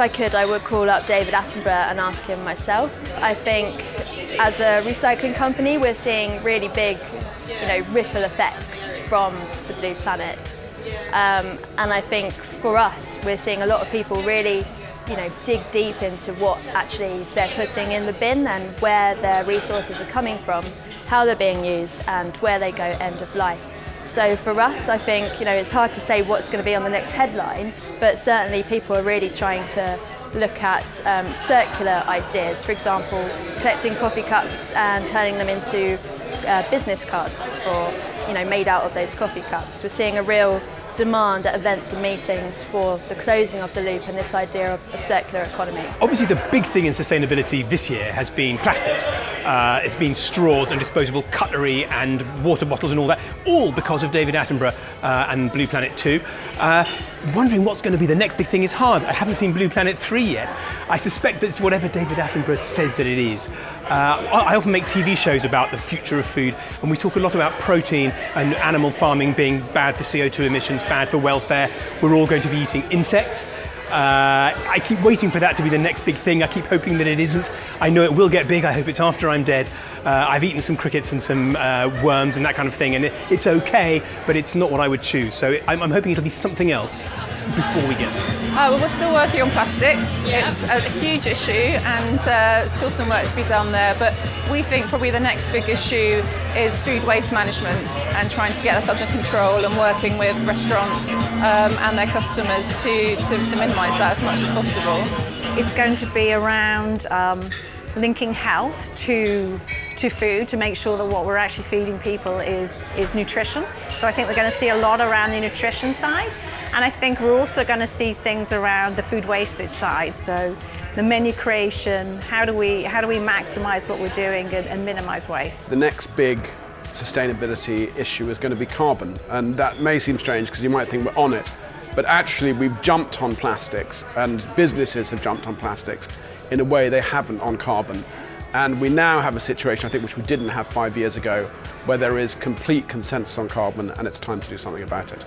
I could, I would call up David Attenborough and ask him myself. I think as a recycling company, we're seeing really big, ripple effects from the Blue Planet. And I think for us, we're seeing a lot of people really, dig deep into what actually they're putting in the bin and where their resources are coming from, how they're being used, and where they go end of life. So for us, I think, it's hard to say what's going to be on the next headline, but certainly people are really trying to look at circular ideas. For example, collecting coffee cups and turning them into business cards for, made out of those coffee cups. We're seeing a real demand at events and meetings for the closing of the loop and this idea of a circular economy. Obviously the big thing in sustainability this year has been plastics. It's been straws and disposable cutlery and water bottles and all that, all because of David Attenborough and Blue Planet 2. Wondering what's going to be the next big thing is hard. I haven't seen Blue Planet 3 yet. I suspect that it's whatever David Attenborough says that it is. I often make TV shows about the future of food, and we talk a lot about protein and animal farming being bad for CO2 emissions, bad for welfare. We're all going to be eating insects. I keep waiting for that to be the next big thing. I keep hoping that it isn't. I know it will get big. I hope it's after I'm dead. I've eaten some crickets and some worms and that kind of thing, and it's okay, but it's not what I would choose. So I'm hoping it'll be something else before we get there. Well, we're still working on plastics. Yeah. It's a huge issue and still some work to be done there. But we think probably the next big issue is food waste management and trying to get that under control and working with restaurants and their customers to minimise that as much as possible. It's going to be around linking health to food to make sure that what we're actually feeding people is nutrition. So I think we're going to see a lot around the nutrition side, and I think we're also going to see things around the food wastage side. So the menu creation, how do we maximise what we're doing and minimise waste? The next big sustainability issue is going to be carbon, and that may seem strange because you might think we're on it, but actually we've jumped on plastics and businesses have jumped on plastics in a way they haven't on carbon. And we now have a situation, I think, which we didn't have 5 years ago, where there is complete consensus on carbon and it's time to do something about it.